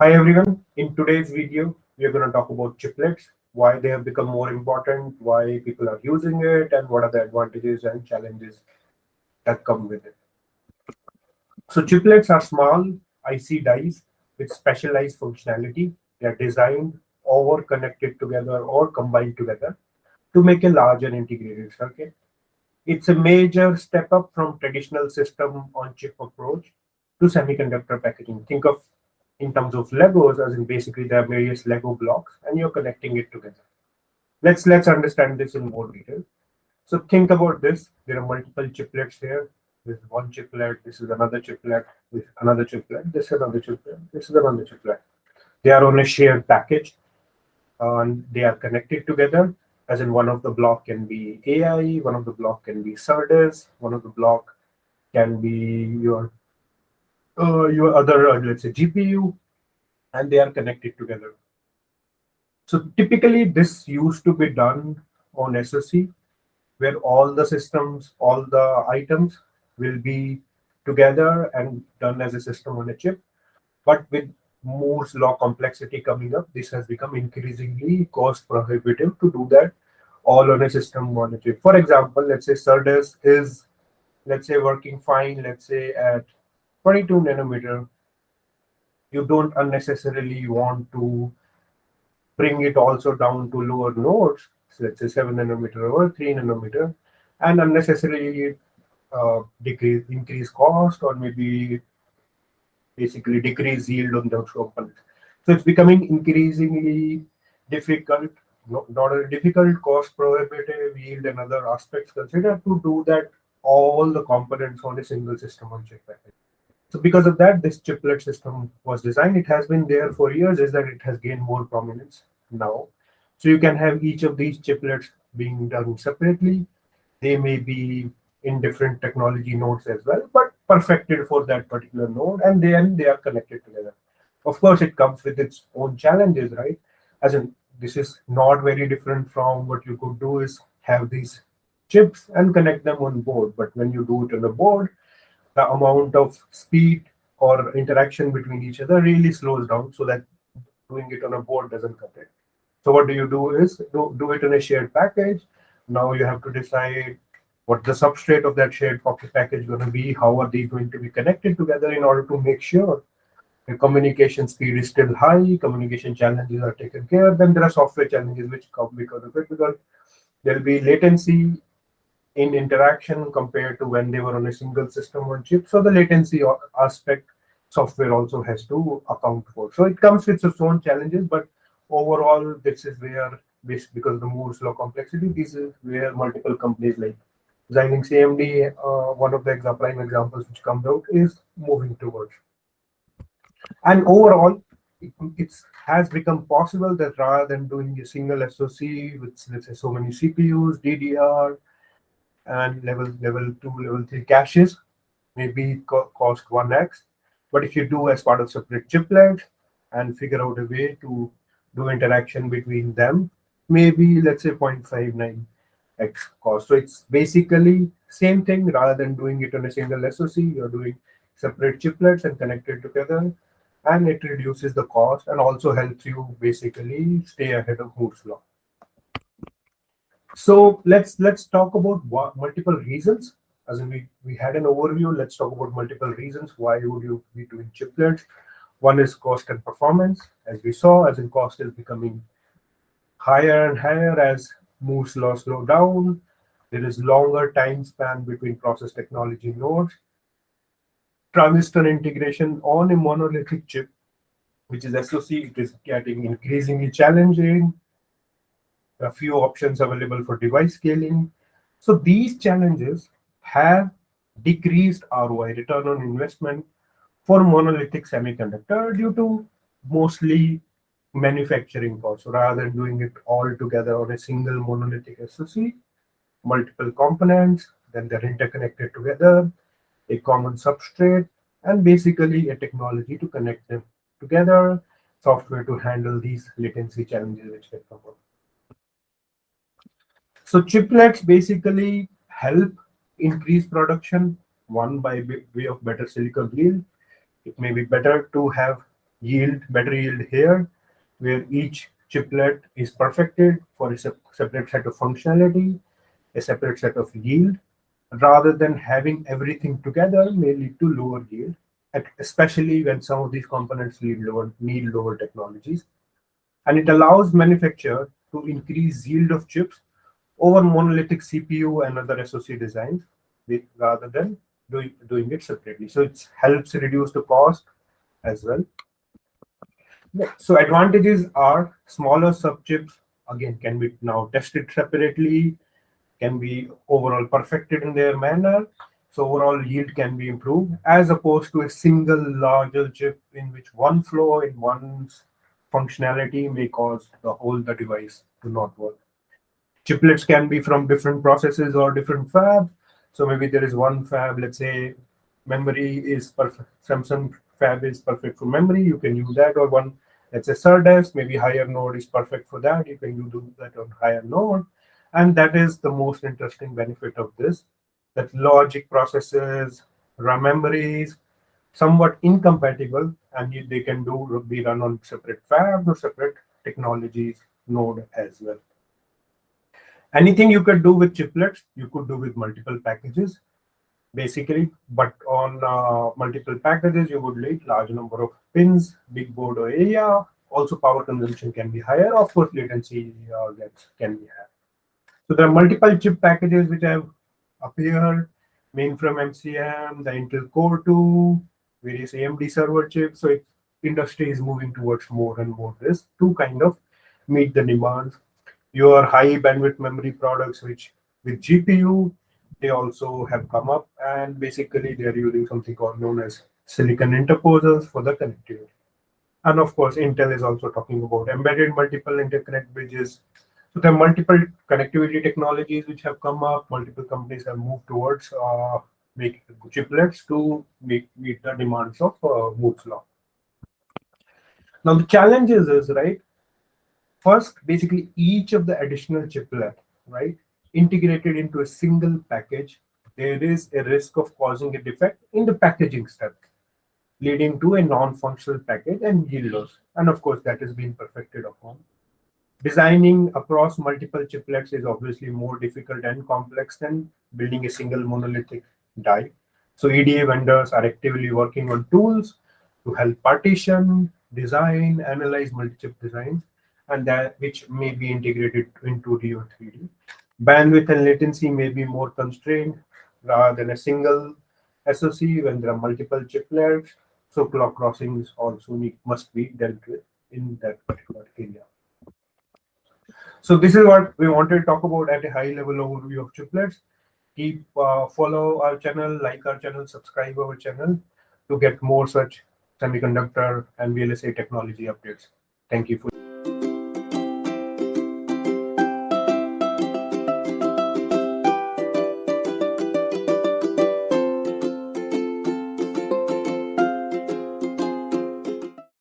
Hi everyone, in today's video, we are going to talk about chiplets, why they have become more important, why people are using it, and what are the advantages and challenges that come with it. So chiplets are small IC dies with specialized functionality. They are designed or connected together or combined together to make a large and integrated circuit. It's a major step up from traditional system on chip approach to semiconductor packaging. Think of in terms of Legos, as in basically there are various Lego blocks and you're connecting it together. Let's understand this in more detail. So think about this. There are multiple chiplets here. This is one chiplet, this is another chiplet, this is another chiplet, this is another chiplet, this is another chiplet. They are on a shared package and they are connected together. As in one of the block can be AI, one of the block can be SerDes, one of the block can be your other let's say GPU, and they are connected together. So typically this used to be done on SoC where all the systems, all the items will be together and done as a system on a chip. But with Moore's law complexity coming up, this has become increasingly cost prohibitive to do that all on a system on a chip. For example, let's say SerDes is, let's say, working fine, let's say at 22 nanometer. You don't unnecessarily want to bring it also down to lower nodes, so let's say 7 nanometer or 3 nanometer, and unnecessarily increase cost or maybe basically decrease yield on those components. So it's becoming increasingly difficult, not a difficult, cost prohibitive, yield and other aspects considered to do that all the components on a single system on chip package. So because of that, this chiplet system was designed. It has been there for years, is that it has gained more prominence now. So you can have each of these chiplets being done separately. They may be in different technology nodes as well, but perfected for that particular node, and then they are connected together. Of course, it comes with its own challenges, right? As in, this is not very different from what you could do is have these chips and connect them on board. But when you do it on a board, the amount of speed or interaction between each other really slows down so that doing it on a board doesn't cut it. So what do you do is do it in a shared package. Now you have to decide what the substrate of that shared package is going to be, how are they going to be connected together in order to make sure the communication speed is still high, communication challenges are taken care of. Then there are software challenges which come because of it, because there will be latency in interaction compared to when they were on a single system on chip. So the latency aspect software also has to account for. So it comes with its own challenges, but overall, this is where because of the Moore's law complexity, this is where multiple companies like Xilinx AMD, one of the prime examples which comes out is moving towards. And overall, it has become possible that rather than doing a single SoC with, let's say, so many CPUs, DDR, and level 2, level 3 caches, maybe cost 1x. But if you do as part of separate chiplets and figure out a way to do interaction between them, maybe let's say 0.59x cost. So it's basically same thing. Rather than doing it on a single SoC, you're doing separate chiplets and connected together, and it reduces the cost and also helps you basically stay ahead of Moore's law. So let's talk about multiple reasons. As in we had an overview, let's talk about multiple reasons why would you be doing chiplets. One is cost and performance, as we saw, as in cost is becoming higher and higher as Moore's law slow down. There is longer time span between process technology nodes. Transistor integration on a monolithic chip, which is SoC, it is getting increasingly challenging. A few options available for device scaling. So these challenges have decreased ROI, return on investment, for monolithic semiconductor due to mostly manufacturing costs. So rather than doing it all together on a single monolithic SoC, multiple components, then they're interconnected together, a common substrate, and basically a technology to connect them together, software to handle these latency challenges which can come up. So chiplets basically help increase production, one by way of better silicon yield. It may be better to have better yield here, where each chiplet is perfected for a separate set of functionality, a separate set of yield, rather than having everything together may lead to lower yield, especially when some of these components need lower technologies. And it allows manufacturer to increase yield of chips over monolithic CPU and other SoC designs rather than doing it separately. So it helps reduce the cost as well. Yeah. So advantages are smaller subchips again can be now tested separately, can be overall perfected in their manner. So overall yield can be improved as opposed to a single larger chip in which one flaw in one's functionality may cause the device to not work. Chiplets can be from different processes or different fabs. So maybe there is one fab, let's say memory is perfect. Samsung fab is perfect for memory. You can use that, or one, let's say SerDes, maybe higher node is perfect for that. You can do that on higher node. And that is the most interesting benefit of this, that logic processes, RAM memories, somewhat incompatible, and they can be run on separate fabs or separate technologies node as well. Anything you could do with chiplets, you could do with multiple packages, basically. But on multiple packages, you would need large number of pins, big board area. Also, power consumption can be higher. Of course, latency can be higher. So there are multiple chip packages which have appeared, mainframe MCM, the Intel Core 2, various AMD server chips. So industry is moving towards more and more this to kind of meet the demands. Your high bandwidth memory products, which with GPU, they also have come up, and basically they are using something called known as silicon interposers for the connectivity. And of course, Intel is also talking about embedded multiple interconnect bridges. So there are multiple connectivity technologies which have come up. Multiple companies have moved towards making chiplets to meet the demands of Moore's law. Now the challenge is right. First, basically each of the additional chiplet, right, integrated into a single package, there is a risk of causing a defect in the packaging step, leading to a non-functional package and yield loss. And of course, that is being perfected upon. Designing across multiple chiplets is obviously more difficult and complex than building a single monolithic die. So EDA vendors are actively working on tools to help partition, design, analyze multi-chip designs, and that which may be integrated into 2D or 3D. Bandwidth and latency may be more constrained rather than a single SoC when there are multiple chiplets. So clock crossings also must be dealt with in that particular area. So this is what we wanted to talk about at a high level overview of chiplets. Keep follow our channel, like our channel, subscribe our channel to get more such semiconductor and VLSI technology updates. Thank you for